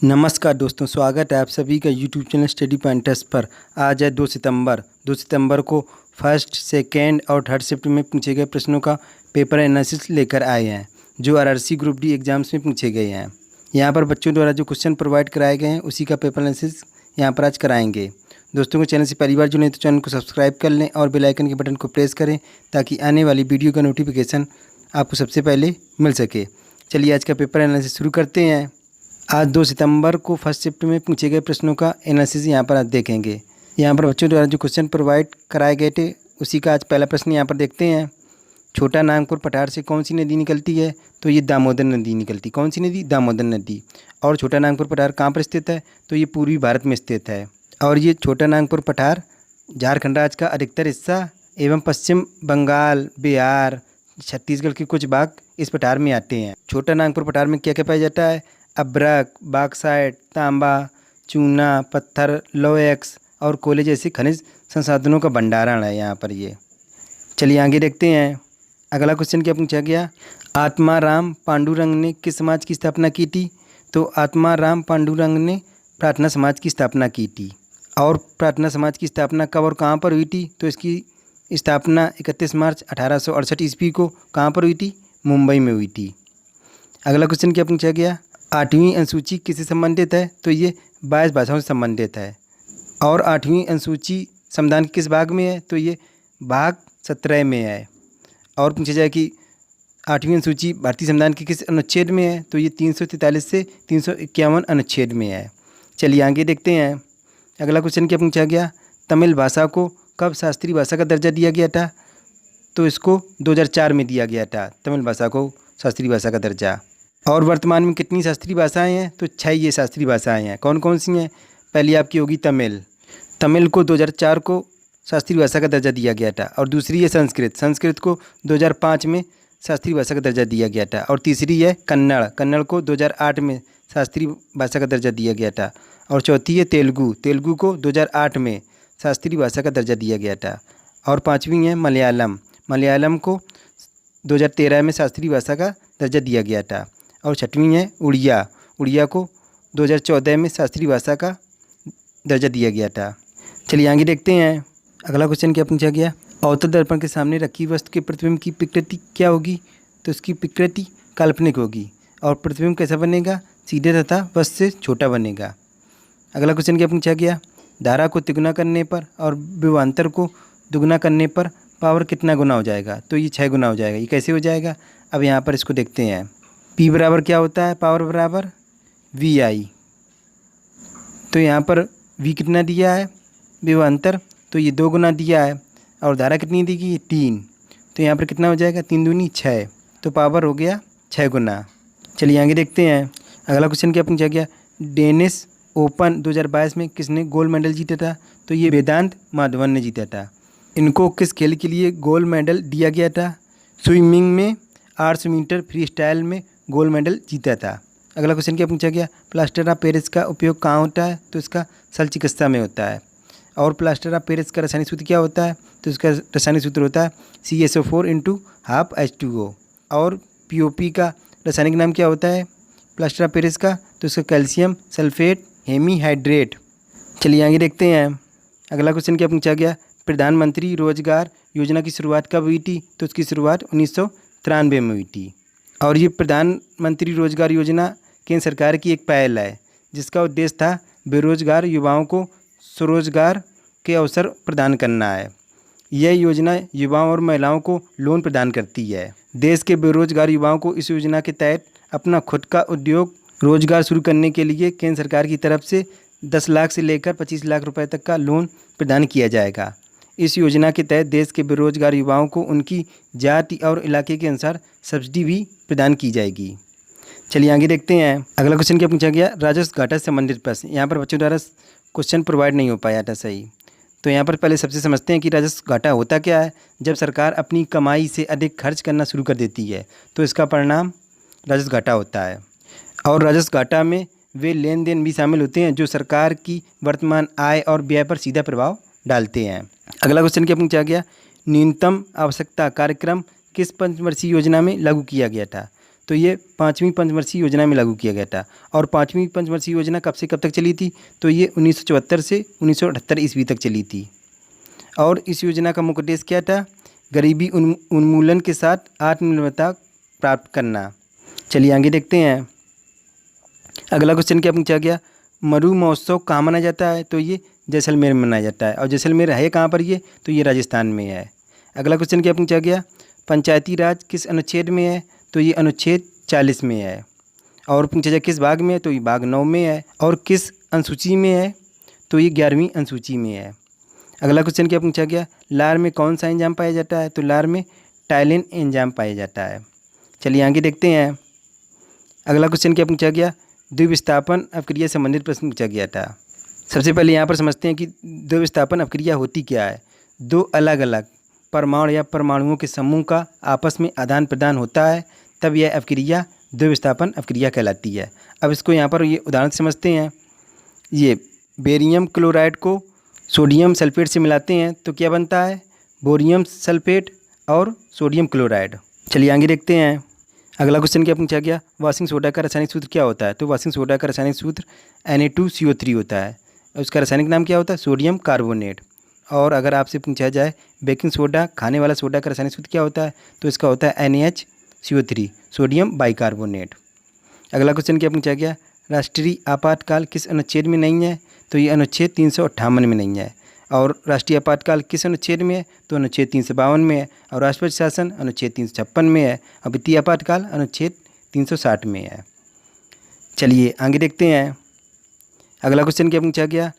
नमस्कार दोस्तों, स्वागत है आप सभी का यूट्यूब चैनल स्टडी पॉइंटर्स पर। आज है 2 सितंबर को फर्स्ट, सेकेंड और थर्ड शिफ्ट में पूछे गए प्रश्नों का पेपर एनालिसिस लेकर आए हैं, जो आरआरसी ग्रुप डी एग्जाम्स में पूछे गए हैं। यहाँ पर बच्चों द्वारा जो क्वेश्चन प्रोवाइड कराए गए हैं उसी का पेपर एनालिसिस यहाँ पर आज कराएंगे। दोस्तों को चैनल से पहली बार जुड़े तो चैनल को सब्सक्राइब कर लें और बेल आइकन के बटन को प्रेस करें ताकि आने वाली वीडियो का नोटिफिकेशन आपको सबसे पहले मिल सके। चलिए आज का पेपर एनालिसिस शुरू करते हैं। आज 2 सितंबर को फर्स्ट शिफ्ट में पूछे गए प्रश्नों का एनालिसिस यहाँ पर आज देखेंगे। यहाँ पर बच्चों द्वारा जो क्वेश्चन प्रोवाइड कराए गए थे उसी का आज पहला प्रश्न यहाँ पर देखते हैं। छोटा नागपुर पठार से कौन सी नदी निकलती है? तो ये दामोदर नदी निकलती। कौन सी नदी? दामोदर नदी। और छोटा नागपुर पठार कहाँ पर स्थित है? तो ये पूर्वी भारत में स्थित है। और ये छोटा नागपुर पठार झारखंड राज्य का अधिकतर हिस्सा एवं पश्चिम बंगाल, बिहार, छत्तीसगढ़ के कुछ भाग इस पठार में आते हैं। छोटा नागपुर पठार में क्या क्या पाया जाता है? अभ्रक, बॉक्साइट, तांबा, चूना, पत्थर, लोएक्स और कोयले जैसे खनिज संसाधनों का भंडारण है यहाँ पर ये। चलिए आगे देखते हैं। अगला क्वेश्चन क्या पूछा गया? आत्माराम पांडुरंग ने किस समाज की स्थापना की थी? तो आत्माराम पांडुरंग ने प्रार्थना समाज की स्थापना की थी। और प्रार्थना समाज की स्थापना कब और कहाँ पर हुई थी? तो इसकी स्थापना 31 मार्च 1868 ईस्वी को कहाँ पर हुई थी? मुंबई में हुई थी। अगला क्वेश्चन क्या पूछा गया? 8वीं अनुसूची किससे संबंधित है? तो ये 22 भाषाओं से संबंधित है। और 8वीं अनुसूची संविधान के किस भाग में है? तो ये भाग 17 में है। और पूछा जाए कि 8वीं अनुसूची भारतीय संविधान के किस अनुच्छेद में है? तो ये 343 से 351 अनुच्छेद में है। चलिए आगे देखते हैं। अगला क्वेश्चन क्या पूछा गया? तमिल भाषा को कब शास्त्रीय भाषा का दर्जा दिया गया था? तो इसको 2004 में दिया गया था, तमिल भाषा को शास्त्रीय भाषा का दर्जा। और वर्तमान में कितनी शास्त्रीय भाषाएं हैं? तो 6 ये शास्त्रीय भाषाएं हैं। कौन कौन सी हैं? पहली आपकी होगी तमिल। तमिल को 2004 को शास्त्रीय भाषा का दर्जा दिया गया था। और दूसरी है संस्कृत। संस्कृत को 2005 में शास्त्रीय भाषा का दर्जा दिया गया था। और तीसरी है कन्नड़। कन्नड़ को 2008 में शास्त्रीय भाषा का दर्जा दिया गया था। और चौथी है तेलुगु। तेलुगु को 2008 में शास्त्रीय भाषा का दर्जा दिया गया था। और पाँचवीं है मलयालम। मलयालम को 2013 में शास्त्रीय भाषा का दर्जा दिया गया था। और छठवीं है उड़िया। उड़िया को 2014 में शास्त्रीय भाषा का दर्जा दिया गया था। चलिए आगे देखते हैं। अगला क्वेश्चन क्या पूछा गया? अवतल दर्पण के सामने रखी वस्तु के प्रतिबिंब की प्रकृति क्या होगी? तो इसकी प्रकृति काल्पनिक होगी। और प्रतिबिंब कैसा बनेगा? सीधे तथा वस्तु से छोटा बनेगा। अगला क्वेश्चन क्या पूछा गया? धारा को तिगुना करने पर और विभवांतर को दुगुना करने पर पावर कितना गुना हो जाएगा? तो ये 6 गुना हो जाएगा। ये कैसे हो जाएगा? अब यहाँ पर इसको देखते हैं। P बराबर क्या होता है? पावर बराबर VI। तो यहाँ पर V कितना दिया है? विभवांतर तो ये 2 गुना दिया है। और धारा कितनी दी गई? 3। तो यहाँ पर कितना हो जाएगा? 3 दूनी 6। तो पावर हो गया 6 गुना। चलिए आगे देखते हैं। अगला क्वेश्चन क्या पूछा गया? डेनिस ओपन 2022 में किसने गोल्ड मेडल जीता था? तो ये वेदांत माधवन ने जीता था। इनको किस खेल के लिए गोल्ड मेडल दिया गया था? स्विमिंग में 800 मीटर फ्री स्टाइल में गोल्ड मेडल जीता था। अगला क्वेश्चन क्या पूछा गया? प्लास्टर ऑफ पेरिस का उपयोग कहाँ होता है? तो इसका शल्य चिकित्सा में होता है। और प्लास्टर ऑफ पेरिस का रासायनिक सूत्र क्या होता है? तो इसका रासायनिक सूत्र होता है CaSO4 × ½ H2O। और POP का रासायनिक नाम क्या होता है प्लास्टर ऑफ पेरिस का? तो इसका कैल्शियम सल्फेट हेमीहाइड्रेट। चलिए आगे देखते हैं। अगला क्वेश्चन क्या पूछा गया? प्रधानमंत्री रोजगार योजना की शुरुआत कब हुई थी? तो उसकी शुरुआत 1993 में हुई थी। और ये प्रधानमंत्री रोजगार योजना केंद्र सरकार की एक पहल है जिसका उद्देश्य था बेरोजगार युवाओं को स्वरोजगार के अवसर प्रदान करना है। यह योजना युवाओं और महिलाओं को लोन प्रदान करती है। देश के बेरोजगार युवाओं को इस योजना के तहत अपना खुद का उद्योग रोजगार शुरू करने के लिए केंद्र सरकार की तरफ से 10 लाख से लेकर 25 लाख रुपए तक का लोन प्रदान किया जाएगा। इस योजना के तहत देश के बेरोजगार युवाओं को उनकी जाति और इलाके के अनुसार सब्सिडी भी प्रदान की जाएगी। चलिए आगे देखते हैं। अगला क्वेश्चन क्या पूछा गया? राजस्व घाटा से संबंधित प्रश्न। यहाँ पर बच्चों द्वारा क्वेश्चन प्रोवाइड नहीं हो पाया था सही। तो यहाँ पर पहले सबसे समझते हैं कि राजस्व घाटा होता क्या है। जब सरकार अपनी कमाई से अधिक खर्च करना शुरू कर देती है तो इसका परिणाम राजस्व घाटा होता है। और राजस्व घाटा में वे लेन देन भी शामिल होते हैं जो सरकार की वर्तमान आय और व्यय पर सीधा प्रभाव डालते हैं। अगला क्वेश्चन क्या पूछा गया? न्यूनतम आवश्यकता कार्यक्रम किस पंचवर्षीय योजना में लागू किया गया था? तो ये 5वीं पंचवर्षीय योजना में लागू किया गया था। और 5वीं पंचवर्षीय योजना कब से कब तक चली थी? तो ये 1974 से 1978 ईस्वी तक चली थी। और इस योजना का मुख्य उद्देश्य क्या था? गरीबी उन्मूलन के साथ आत्मनिर्भरता प्राप्त करना। चलिए आगे देखते हैं। अगला क्वेश्चन क्या पूछा गया? मरु महोत्सव कहाँ मनाया जाता है? तो ये जैसलमेर में मनाया जाता है। और जैसलमेर है कहाँ पर ये? तो ये राजस्थान में है। अगला क्वेश्चन क्या पूछा गया? पंचायती राज किस अनुच्छेद में है? तो ये अनुच्छेद 40 में है। और पूछा जाए किस भाग में है? तो ये भाग 9 में है। और किस अनुसूची में है? तो ये 11वीं अनुसूची में है। अगला क्वेश्चन क्या पूछा गया? लार में कौन सा एंजाइम पाया जाता है? तो लार में टाइलिन एंजाइम पाया जाता है। चलिए आगे देखते हैं। अगला क्वेश्चन क्या पूछा गया? द्विविस्थापन अपक्रिया संबंधित प्रश्न पूछा गया था। सबसे पहले यहाँ पर समझते हैं कि द्विविस्थापन अपक्रिया होती क्या है। दो अलग अलग परमाणु या परमाणुओं के समूह का आपस में आदान प्रदान होता है, तब यह अपक्रिया द्विविस्थापन अपक्रिया कहलाती है। अब इसको यहाँ पर ये उदाहरण से समझते हैं। ये बेरियम क्लोराइड को सोडियम सल्फेट से मिलाते हैं तो क्या बनता है? बोरियम सल्फेट और सोडियम क्लोराइड। चलिए आगे देखते हैं। अगला क्वेश्चन क्या पूछा गया? वॉशिंग सोडा का रासायनिक सूत्र क्या होता है? तो वॉशिंग सोडा का रासायनिक सूत्र Na2CO3 होता है। उसका रासायनिक नाम क्या होता है? Sodium carbonate. और अगर आपसे पूछा जाए बेकिंग सोडा खाने वाला सोडा का रासायनिक सूत्र क्या होता है? तो इसका होता है NaHCO3 सोडियम बाइकार्बोनेट। अगला क्वेश्चन क्या पूछा गया? राष्ट्रीय आपातकाल किस अनुच्छेद में नहीं है? तो ये अनुच्छेद 358 में नहीं है। और राष्ट्रीय आपातकाल किस अनुच्छेद में है? तो अनुच्छेद 352 में है। और राष्ट्रपति शासन अनुच्छेद 356 में है। और वित्तीय आपातकाल अनुच्छेद 360 में है। चलिए आगे देखते हैं। अगला क्वेश्चन क्या पूछा गया?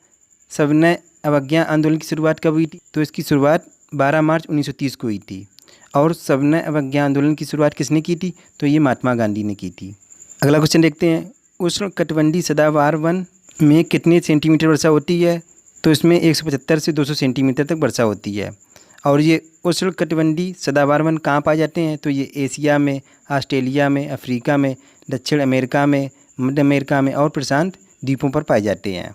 सविनय अवज्ञा आंदोलन की शुरुआत कब हुई थी? तो इसकी शुरुआत 12 मार्च 1930 को हुई थी। और सविनय अवज्ञा आंदोलन की शुरुआत किसने की थी? तो ये महात्मा गांधी ने की थी। अगला क्वेश्चन देखते हैं। उष्णकटिबंधीय सदाबहार वन में कितने सेंटीमीटर वर्षा होती है? तो इसमें 175 से 200 सेंटीमीटर तक वर्षा होती है। और ये उष्णकटिबंधीय सदाबहार वन कहाँ पाए जाते हैं? तो ये एशिया में, ऑस्ट्रेलिया में, अफ्रीका में, दक्षिण अमेरिका में, मध्य अमेरिका में और प्रशांत द्वीपों पर पाए जाते हैं।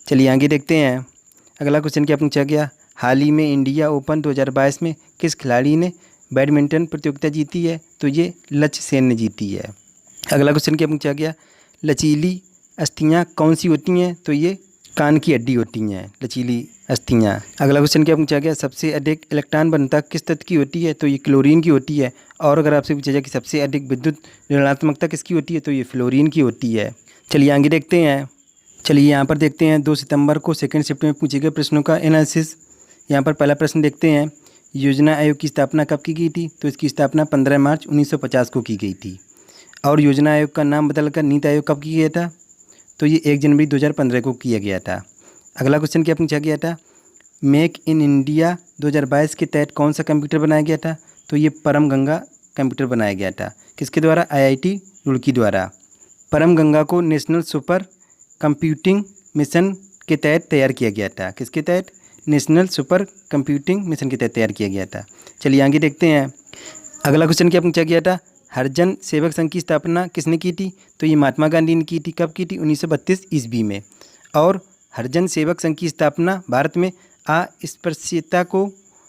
चलिए आगे देखते हैं। अगला क्वेश्चन क्या पूछा गया? हाल ही में इंडिया ओपन 2022 में किस खिलाड़ी ने बैडमिंटन प्रतियोगिता जीती है? तो ये लक्ष्य सेन ने जीती है। अगला क्वेश्चन क्या पूछा गया? लचीली अस्थियाँ कौन सी होती हैं? तो ये कान की हड्डी होती हैं लचीली अस्थियाँ। अगला क्वेश्चन क्या पूछा गया? सबसे अधिक इलेक्ट्रॉन घनता किस तत्व की होती है? तो ये क्लोरीन की होती है। और अगर आपसे पूछा जाए कि सबसे अधिक विद्युत ऋणात्मकता किसकी होती है? तो ये फ्लोरीन की होती है। चलिए आगे देखते हैं। चलिए यहाँ पर देखते हैं 2 सितंबर को सेकंड शिफ्ट में पूछे गए प्रश्नों का एनालिसिस। यहाँ पर पहला प्रश्न देखते हैं। योजना आयोग की स्थापना कब की गई थी? तो इसकी स्थापना 15 मार्च 1950 को की गई थी। और योजना आयोग का नाम बदलकर नीति आयोग कब किया गया था? तो ये 1 जनवरी 2015 को किया गया था। अगला क्वेश्चन क्या पूछा गया था? मेक इन इंडिया 2022 के तहत कौन सा कंप्यूटर बनाया गया था? तो ये परम गंगा कंप्यूटर बनाया गया था। किसके द्वारा? IIT रुड़की द्वारा। परम गंगा को नेशनल सुपर कंप्यूटिंग मिशन के तहत तैयार किया गया था। किसके तहत? नेशनल सुपर कंप्यूटिंग मिशन के तहत तैयार किया गया था। चलिए आगे देखते हैं। अगला क्वेश्चन क्या पूछा गया था? हरिजन सेवक संघ की स्थापना किसने की थी? तो ये महात्मा गांधी ने की थी। कब की थी? 1932 ईस्वी में। और हरिजन सेवक संघ की स्थापना भारत में अस्पृश्यता को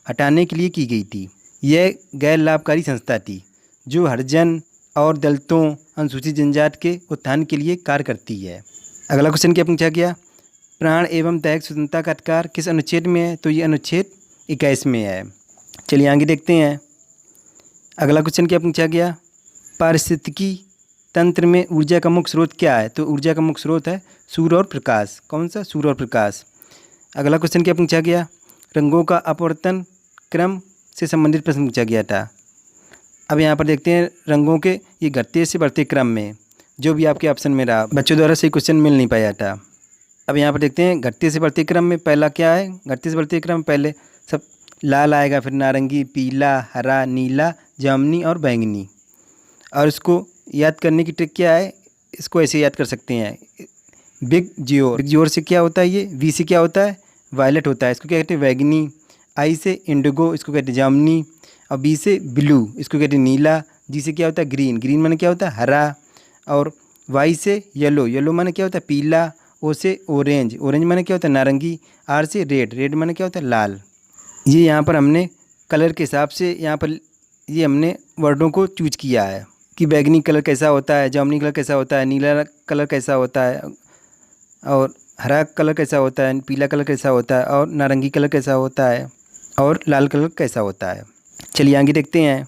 हटाने के लिए की गई थी। यह गैर लाभकारी संस्था थी जो हरिजन और दलितों, अनुसूचित जनजाति के उत्थान के लिए कार्य करती है। अगला क्वेश्चन क्या पूछा गया? प्राण एवं दैहिक स्वतंत्रता का अधिकार किस अनुच्छेद में है? तो ये अनुच्छेद 21 में है। चलिए आगे देखते हैं। अगला क्वेश्चन क्या पूछा गया? पारिस्थितिकी तंत्र में ऊर्जा का मुख्य स्रोत क्या है? तो ऊर्जा का मुख्य स्रोत है सूर्य और प्रकाश। कौन सा? सूर्य और प्रकाश। अगला क्वेश्चन क्या पूछा गया? रंगों का अपवर्तन क्रम से संबंधित प्रश्न पूछा गया था। अब यहाँ पर देखते हैं रंगों के ये घटते से बढ़ते क्रम में जो भी आपके ऑप्शन में रहा, बच्चों द्वारा सही क्वेश्चन मिल नहीं पाया था। अब यहाँ पर देखते हैं घटते से बढ़ते क्रम में पहला क्या है? घटते से बढ़ते क्रम पहले सब लाल आएगा, फिर नारंगी, पीला, हरा, नीला, जामुनी और बैंगनी। और इसको याद करने की ट्रिक क्या है? इसको ऐसे याद कर सकते हैं। बिग जियोर से क्या होता है? ये वी से क्या होता है? वायलेट होता है, इसको क्या कहते हैं? बैगनी। आई से इंडिगो, इसको कहते हैं जामुनी। और बी से ब्लू, इसको कहते हैं नीला। जी से क्या होता है? ग्रीन, ग्रीन माने क्या होता है? हरा। और वाई से येलो, येलो माने क्या होता है? पीला। ओ से ऑरेंज, ऑरेंज माने क्या होता है? नारंगी। आर से रेड, रेड माने क्या होता है? लाल। ये यहाँ पर हमने कलर के हिसाब से यहाँ पर ये हमने वर्डों को चूज किया है कि बैगनी कलर कैसा होता है, जामुनी कलर कैसा होता है, नीला कलर कैसा होता है, और हरा कलर कैसा होता है, पीला कलर कैसा होता है, और नारंगी कलर कैसा होता है, और लाल कलर कैसा होता है। चलिए आगे देखते हैं।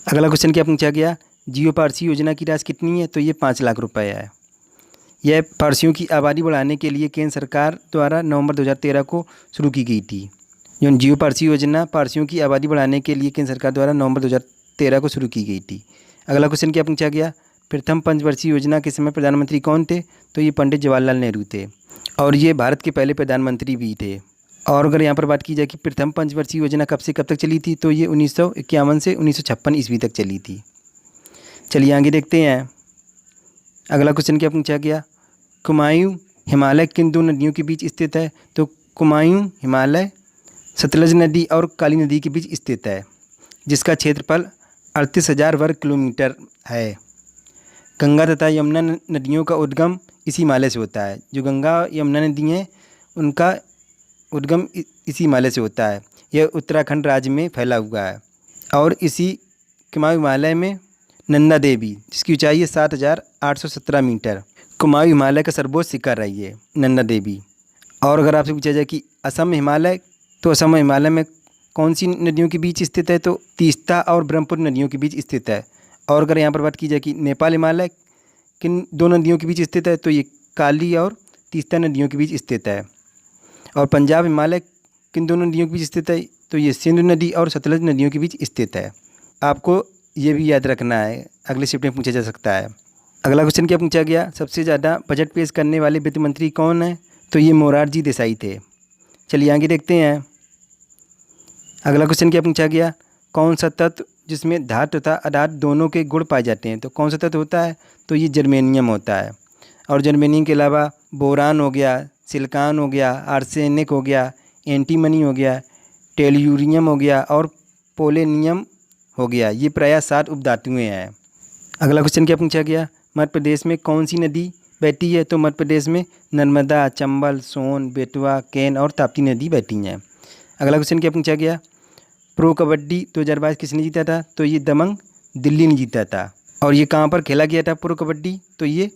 अगला क्वेश्चन क्या पूछा गया, जियो पारसी योजना की राशि कितनी है, तो ये 5 लाख रुपए है। यह पारसियों की आबादी बढ़ाने के लिए केंद्र सरकार द्वारा नवंबर 2013 को शुरू की गई थी। जो जियो पारसी योजना पारसियों की आबादी बढ़ाने के लिए केंद्र सरकार द्वारा नवंबर 2013 को शुरू की गई थी। अगला क्वेश्चन क्या पूछा गया, प्रथम पंचवर्षीय योजना के समय प्रधानमंत्री कौन थे, तो ये पंडित जवाहरलाल नेहरू थे, और ये भारत के पहले प्रधानमंत्री भी थे। और अगर यहाँ पर बात की जाए कि प्रथम पंचवर्षीय योजना कब से कब तक चली थी, तो ये 1951 से 1956 ईस्वी तक चली थी। चलिए आगे देखते हैं। अगला क्वेश्चन क्या पूछा गया, कुमायूं हिमालय किन दो नदियों के बीच स्थित है, तो कुमायूं हिमालय सतलज नदी और काली नदी के बीच स्थित है, जिसका क्षेत्रफल 38,000 वर्ग किलोमीटर है। गंगा तथा यमुना नदियों का उद्गम इसी हिमालय से होता है। जो गंगा यमुना नदी हैं उनका उद्गम इसी हिमालय से होता है। यह उत्तराखंड राज्य में फैला हुआ है, और इसी कुमाऊं हिमालय में नंदा देवी, जिसकी ऊंचाई है 7,817 मीटर, कुमाऊं हिमालय का सर्वोच्च शिखर रही है नंदा देवी। और अगर आपसे पूछा जाए कि असम हिमालय, तो असम हिमालय में कौन सी नदियों के बीच स्थित है, तो तीस्ता और ब्रह्मपुत्र नदियों के बीच स्थित है। और अगर यहाँ पर बात की जाए कि नेपाल हिमालय किन दो नदियों के बीच स्थित है, तो ये काली और तीस्ता नदियों के बीच स्थित है। और पंजाब हिमालय किन दोनों नदियों के बीच स्थित है, तो ये सिंधु नदी और सतलज नदियों के बीच स्थित है। आपको ये भी याद रखना है, अगले शिफ्ट में पूछा जा सकता है। अगला क्वेश्चन क्या पूछा गया, सबसे ज़्यादा बजट पेश करने वाले वित्त मंत्री कौन है, तो ये मोरारजी देसाई थे। चलिए आगे देखते हैं। अगला क्वेश्चन क्या पूछा गया, कौन सा तत्व जिसमें धातु तथा अधातु दोनों के गुण पाए जाते हैं, तो कौन सा तत्व होता है, तो ये जर्मेनियम होता है। और जर्मेनियम के अलावा बोरान हो गया, सिलिकॉन हो गया, आर्सेनिक हो गया, एंटीमनी हो गया, टेल्यूरियम हो गया, और पोलेनियम हो गया। ये प्रायः 7 उपधातुएँ हैं। अगला क्वेश्चन क्या पूछा गया, मध्य प्रदेश में कौन सी नदी बहती है, तो मध्य प्रदेश में नर्मदा, चंबल, सोन, बेतवा, केन और ताप्ती नदी बहती हैं। अगला क्वेश्चन क्या पूछा गया, प्रो कबड्डी 2022 किसने जीता था, तो ये दबंग दिल्ली ने जीता था। और ये कहाँ पर खेला गया था प्रो कबड्डी, तो ये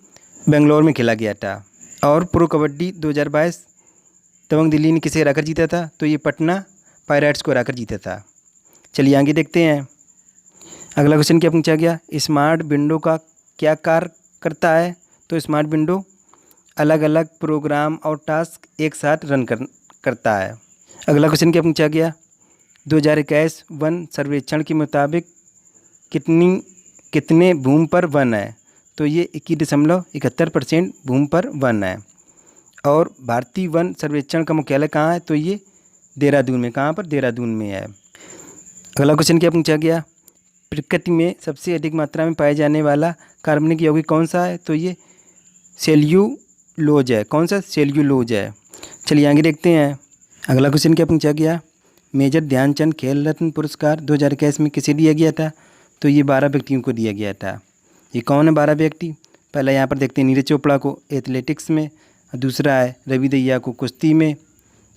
बेंगलोर में खेला गया था। और प्रो कबड्डी 2022 दबंग दिल्ली ने किसे हराकर जीता था, तो ये पटना पायरेट्स को हराकर जीता था। चलिए आगे देखते हैं। अगला क्वेश्चन क्या पूछा गया, स्मार्ट विंडो का क्या कार्य करता है, तो स्मार्ट विंडो अलग अलग प्रोग्राम और टास्क एक साथ रन करता है। अगला क्वेश्चन क्या पूछा गया, 2021 वन सर्वेक्षण के मुताबिक कितने भूमि पर वन है, तो ये 21.71% भूमि पर वन है। और भारतीय वन सर्वेक्षण का मुख्यालय कहाँ है, तो ये देहरादून में। कहाँ पर, देहरादून में है। अगला क्वेश्चन क्या पूछा गया, प्रकृति में सबसे अधिक मात्रा में पाए जाने वाला कार्बनिक यौगिक कौन सा है, तो ये सेल्यूलोज है। कौन सा, सेल्यूलोज है। चलिए आगे देखते हैं। अगला क्वेश्चन क्या पूछा गया, मेजर ध्यानचंद खेल रत्न पुरस्कार 2021 में किसे दिया गया था, तो ये 12 व्यक्तियों को दिया गया था। ये कौन है 12 व्यक्ति, पहला यहाँ पर देखते हैं नीरज चोपड़ा को एथलेटिक्स में, और दूसरा है रवि दहिया को कुश्ती में,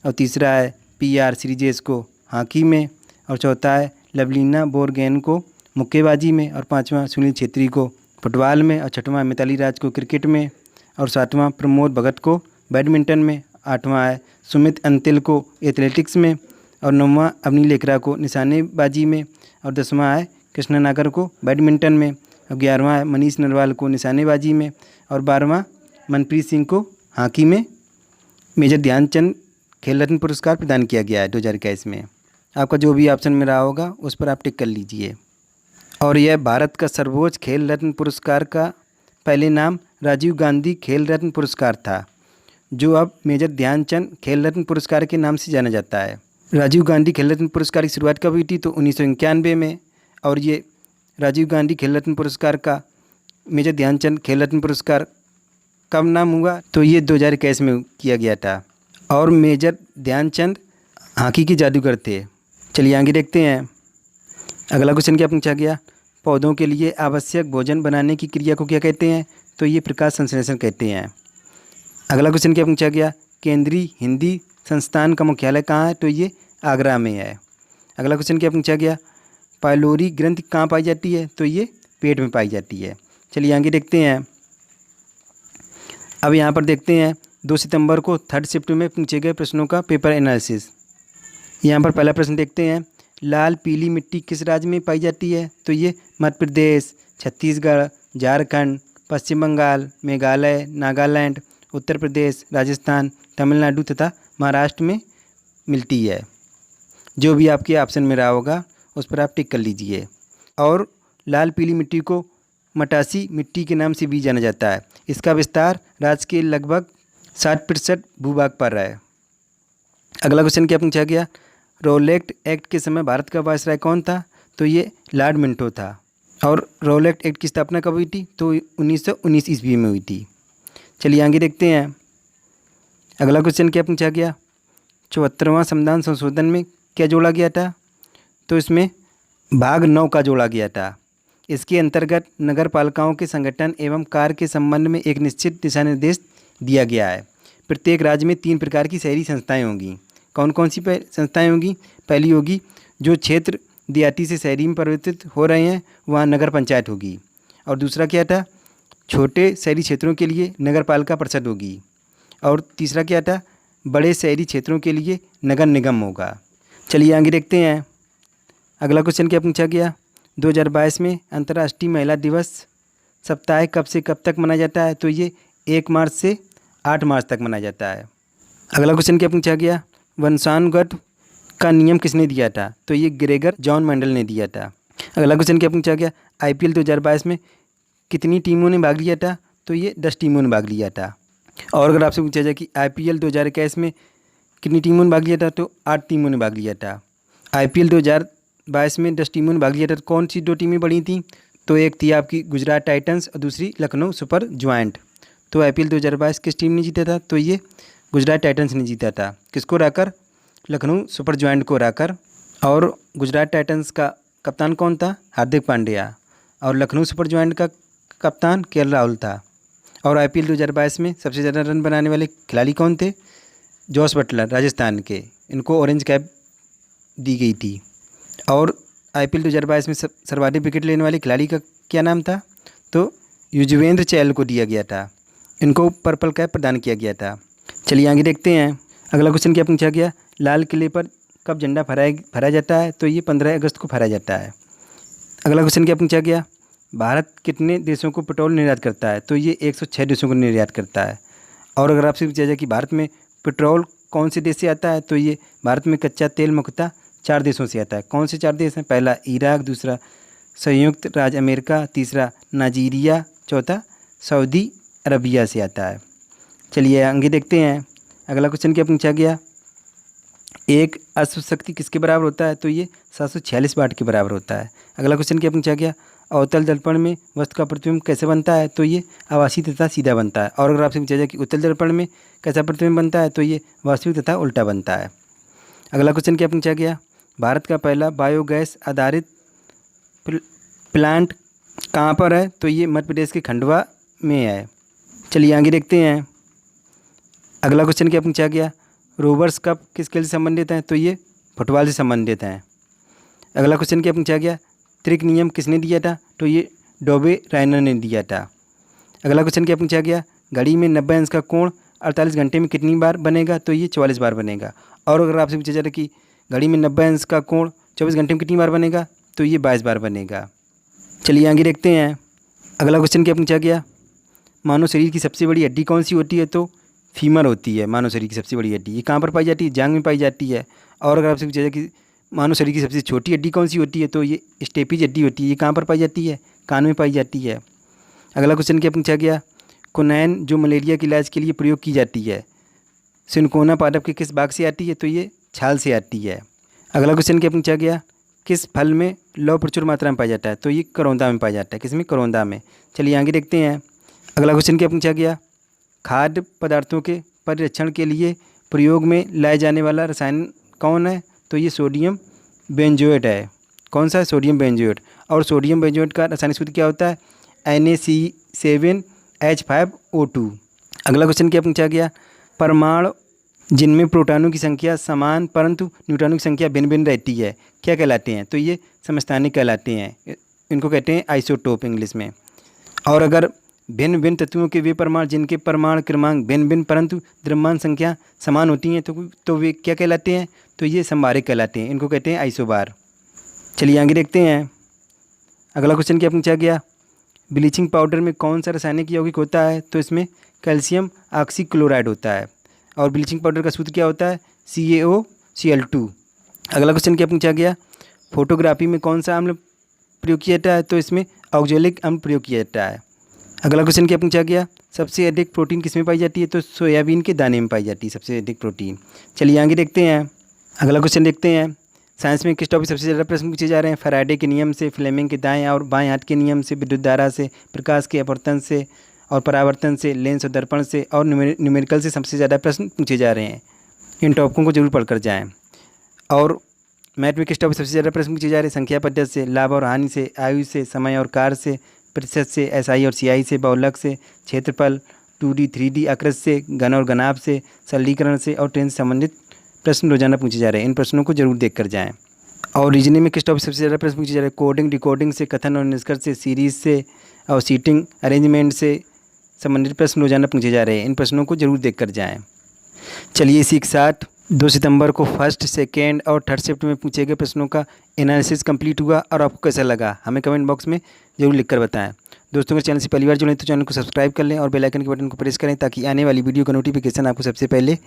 और तीसरा है PR श्रीजेश को हॉकी में, और चौथा है लवलीना बोरगोहेन को मुक्केबाजी में, और पाँचवां सुनील छेत्री को फुटबॉल में, और छठवां मिताली राज को क्रिकेट में, और सातवां प्रमोद भगत को बैडमिंटन में, आठवां है सुमित अंतिल को एथलेटिक्स में, और नौवां अवनी लेखरा को निशानेबाजी में, और 10वां है कृष्णा नागर को बैडमिंटन में, और 11वां है मनीष नरवाल को निशानेबाजी में, और 12वां मनप्रीत सिंह को हॉकी में मेजर ध्यानचंद खेल रत्न पुरस्कार प्रदान किया गया है 2021 में। आपका जो भी ऑप्शन में रहा होगा उस पर आप टिक कर लीजिए। और यह भारत का सर्वोच्च खेल रत्न पुरस्कार का पहले नाम राजीव गांधी खेल रत्न पुरस्कार था, जो अब मेजर ध्यानचंद खेल रत्न पुरस्कार के नाम से जाना जाता है। राजीव गांधी खेल रत्न पुरस्कार की शुरुआत कब हुई थी, तो 1991 में। और ये राजीव गांधी खेल रत्न पुरस्कार का मेजर ध्यानचंद खेल रत्न पुरस्कार कब नाम हुआ, तो ये 2021 में किया गया था। और मेजर ध्यानचंद हॉकी के जादूगर थे। चलिए आगे देखते हैं। अगला क्वेश्चन क्या पूछा गया, पौधों के लिए आवश्यक भोजन बनाने की क्रिया को क्या कहते हैं, तो ये प्रकाश संश्लेषण कहते हैं। अगला क्वेश्चन क्या पूछा गया, केंद्रीय हिंदी संस्थान का मुख्यालय कहाँ है, तो ये आगरा में है। अगला क्वेश्चन क्या पूछा गया, पाइलोरी ग्रंथि कहाँ पाई जाती है, तो ये पेट में पाई जाती है। चलिए आगे देखते हैं। अब यहाँ पर देखते हैं 2 सितंबर को थर्ड शिफ्ट में पूछे गए प्रश्नों का पेपर एनालिसिस। यहाँ पर पहला प्रश्न देखते हैं, लाल पीली मिट्टी किस राज्य में पाई जाती है? तो ये मध्य प्रदेश, छत्तीसगढ़, झारखंड, पश्चिम बंगाल, मेघालय, नागालैंड, उत्तर प्रदेश, राजस्थान, तमिलनाडु तथा महाराष्ट्र में मिलती है। जो भी आपके ऑप्शन में रहा होगा उस पर आप टिक कर लीजिए। और लाल पीली मिट्टी को मटासी मिट्टी के नाम से भी जाना जाता है। इसका विस्तार राज्य के लगभग 60% भूभाग पर है। अगला क्वेश्चन क्या पूछा गया, रोलेट एक्ट के समय भारत का वायसराय कौन था? तो ये लॉर्ड मिंटो था। और रोलेट एक्ट की स्थापना कब हुई थी? तो 1919 ईस्वी में हुई थी। चलिए आगे देखते हैं। अगला क्वेश्चन क्या पूछा गया, 74वां संविधान संशोधन में क्या जोड़ा गया था? तो इसमें भाग 9 का जोड़ा गया था। इसके अंतर्गत नगर पालिकाओं के संगठन एवं कार्य के संबंध में एक निश्चित दिशा निर्देश दिया गया है। प्रत्येक राज्य में 3 प्रकार की शहरी संस्थाएं होंगी। कौन कौन सी संस्थाएं होंगी? पहली होगी जो क्षेत्र देहाती से शहरी में परिवर्तित हो रहे हैं, वहाँ नगर पंचायत होगी। और दूसरा क्या था, छोटे शहरी क्षेत्रों के लिए नगर पालिका परिषद होगी। और तीसरा क्या था, बड़े शहरी क्षेत्रों के लिए नगर निगम होगा। चलिए आगे देखते हैं। अगला क्वेश्चन क्या पूछा गया, 2022 में अंतर्राष्ट्रीय महिला दिवस सप्ताह कब से कब तक मनाया जाता है? तो ये 1 मार्च से 8 मार्च तक मनाया जाता है। अगला क्वेश्चन क्या पूछा गया, वंशानुगत का नियम किसने दिया था? तो ये ग्रेगर जॉन मेंडल ने दिया था। अगला क्वेश्चन क्या पूछा गया, IPL 2022 में कितनी टीमों ने भाग लिया था? तो ये 10 टीमों ने भाग लिया था। और अगर आपसे पूछा जाए कि IPL 2021 में कितनी टीमों ने भाग लिया था? तो 8 टीमों ने भाग लिया था। IPL 2022 में 10 टीमों ने भाग लिया था। तो कौन सी 2 टीमें बढ़ी थी? तो एक थी आपकी गुजरात टाइटंस और दूसरी लखनऊ सुपर जॉइंट। तो IPL 2022 किस टीम ने जीता था? तो ये गुजरात टाइटंस ने जीता था। किसको हराकर? लखनऊ सुपर जॉइंट को हराकर। और गुजरात टाइटंस का कप्तान कौन था? हार्दिक पांड्या। और लखनऊ सुपर जॉइंट का कप्तान KL राहुल था। और IPL 2022 में सबसे ज़्यादा रन बनाने वाले खिलाड़ी कौन थे? जॉस बटलर, राजस्थान के। इनको ऑरेंज कैप दी गई थी। और IPL 2022 में सर्वाधिक विकेट लेने वाले खिलाड़ी का क्या नाम था? तो युजवेंद्र चहल को दिया गया था। इनको पर्पल कैप प्रदान किया गया था। चलिए आगे देखते हैं। अगला क्वेश्चन क्या पूछा गया, लाल किले पर कब झंडा फहराया जाता है? तो ये 15 अगस्त को फहराया जाता है। अगला क्वेश्चन क्या पूछा गया, भारत कितने देशों को पेट्रोल निर्यात करता है? तो ये 106 देशों को निर्यात करता है। और अगर आपसे पूछा जाए कि भारत में पेट्रोल कौन से देश से आता है? तो ये भारत में कच्चा तेल मुख्यतः 4 देशों से आता है। कौन से 4 देश हैं? पहला इराक, दूसरा संयुक्त राज्य अमेरिका, तीसरा नाइजीरिया, चौथा सऊदी अरबिया से आता है। चलिए आगे देखते हैं। अगला क्वेश्चन क्या पूछा गया, एक अश्व शक्ति किसके बराबर होता है? तो ये 746 वाट के बराबर होता है। अगला क्वेश्चन क्या पूछा गया, अवतल दर्पण में वस्तु का प्रतिबिंब कैसे बनता है? तो ये आभासी तथा सीधा बनता है। और अगर आपसे पूछा जाए कि उत्तल दर्पण में कैसा प्रतिबिंब बनता है? तो ये वास्तविक तथा उल्टा बनता है। अगला क्वेश्चन क्या पूछा गया, भारत का पहला बायोगैस आधारित प्लांट कहाँ पर है? तो ये मध्य प्रदेश के खंडवा में है। चलिए आगे देखते हैं। अगला क्वेश्चन क्या पूछा गया, रोवर्स कप किस खेल से संबंधित हैं? तो ये फुटबॉल से संबंधित हैं। अगला क्वेश्चन क्या पूछा गया, त्रिक नियम किसने दिया था? तो ये डोबे रायनर ने दिया था। अगला क्वेश्चन क्या पूछा गया, घड़ी में 90 अंश का कोण 48 घंटे में कितनी बार बनेगा? तो ये 44 बार बनेगा। और अगर आपसे पूछा जाए कि घड़ी में 90 अंश का कोण 24 घंटे में कितनी बार बनेगा? तो ये 22 बार बनेगा। चलिए आगे देखते हैं। अगला क्वेश्चन क्या पूछा गया, मानव शरीर की सबसे बड़ी हड्डी कौन सी होती है? तो फीमर होती है मानव शरीर की सबसे बड़ी हड्डी। ये कहाँ पर पाई जाती है? जांघ में पाई जाती है। और अगर आपसे पूछा जाए कि मानव शरीर की सबसे छोटी हड्डी कौन सी होती है? तो ये स्टेपीज हड्डी होती है। ये कहाँ पर पाई जाती है? कान में पाई जाती है। अगला क्वेश्चन क्या पूछा गया, क्विनाइन जो मलेरिया के इलाज के लिए प्रयोग की जाती है, सिनकोना पादप के किस भाग से आती है? तो ये छाल से आती है। अगला क्वेश्चन क्या पूछा गया, किस फल में लौह प्रचुर मात्रा में पाया जाता है? तो ये करौंदा में पाया जाता है। किसमें? करौंदा में। चलिए आगे देखते हैं। अगला क्वेश्चन क्या पूछा गया, खाद्य पदार्थों के परिरक्षण के लिए प्रयोग में लाए जाने वाला रसायन कौन है? तो ये सोडियम बेंजोएट है। कौन सा है? Sodium benzoate. और सोडियम बेंजोएट का रासायनिक सूत्र क्या होता है? NaC7H5O2। अगला क्वेश्चन क्या पूछा गया, परमाणु जिनमें प्रोटॉनों की संख्या समान परंतु न्यूट्रॉनों की संख्या भिन्न भिन्न रहती है क्या कहलाते हैं? तो ये समस्थानिक कहलाते हैं। इनको कहते हैं आइसोटोप इंग्लिश में। और अगर भिन्न भिन्न तत्वों के वे परमाणु जिनके परमाणु क्रमांक भिन्न भिन्न परंतु द्रव्यमान संख्या समान होती हैं तो वे क्या कहलाते हैं? तो ये संभारक कहलाते हैं, इनको कहते हैं आइसोबार। चलिए आगे देखते हैं। अगला क्वेश्चन क्या पूछा गया, ब्लीचिंग पाउडर में कौन सा रासायनिक यौगिक होता है? तो इसमें कैल्शियम ऑक्सीक्लोराइड होता है। और ब्लीचिंग पाउडर का सूत्र क्या होता है? CaOCl2। अगला क्वेश्चन क्या पूछा गया, फोटोग्राफी में कौन सा अम्ल प्रयोग किया जाता है? तो इसमें ऑक्जेलिक अम्ल प्रयोग किया जाता है। अगला क्वेश्चन क्या पूछा गया, सबसे अधिक प्रोटीन किस में पाई जाती है? तो सोयाबीन के दाने में पाई जाती है सबसे अधिक प्रोटीन। चलिए आगे देखते हैं। अगला क्वेश्चन देखते हैं, साइंस में किस टॉपिक सबसे ज़्यादा प्रश्न पूछे जा रहे हैं? फैराडे के नियम से, फ्लेमिंग के दाएं और बाएं हाथ के नियम से, विद्युत धारा से, प्रकाश के अपवर्तन से और परावर्तन से, लेंस और दर्पण से और न्यूमेरिकल से सबसे ज़्यादा प्रश्न पूछे जा रहे हैं। इन टॉपिकों को जरूर पढ़कर जाएँ। और मैथ में किस टॉपिक सबसे ज़्यादा प्रश्न पूछे जा रहे हैं? संख्या पद्धति से, लाभ और हानि से, आयु से, समय और कार्य से, प्रतिशत से, SI और CI से, बहुलक से, क्षेत्रफल, 2D 3D आकृति से, घन और घनाभ से, सरलीकरण से और ट्रेन से संबंधित प्रश्न रोजाना पूछे जा रहे हैं। इन प्रश्नों को जरूर देख कर जाएँ। और रीजनिंग में किस टॉपिक सबसे ज़्यादा प्रश्न पूछे जा रहे हैं? कोडिंग डिकोडिंग से, कथन और निष्कर्ष से, सीरीज से और सीटिंग अरेंजमेंट से संबंधित प्रश्न रोजाना पूछे जा रहे हैं। इन प्रश्नों को जरूर देख कर जाएँ। चलिए इसी के साथ 2 सितंबर को फर्स्ट, सेकेंड और थर्ड शिफ्ट में पूछे गए प्रश्नों का एनालिसिस कंप्लीट हुआ। और आपको कैसा लगा हमें कमेंट बॉक्स में जरूर लिखकर बताएं। दोस्तों अगर चैनल से पहली बार जुड़े तो चैनल को सब्सक्राइब कर लें और बेल आइकन के बटन को प्रेस करें ताकि आने वाली वीडियो का नोटिफिकेशन आपको सबसे पहले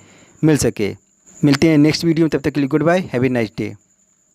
मिल सके। मिलते हैं नेक्स्ट वीडियो में, तब तक के लिए goodbye, have a nice day.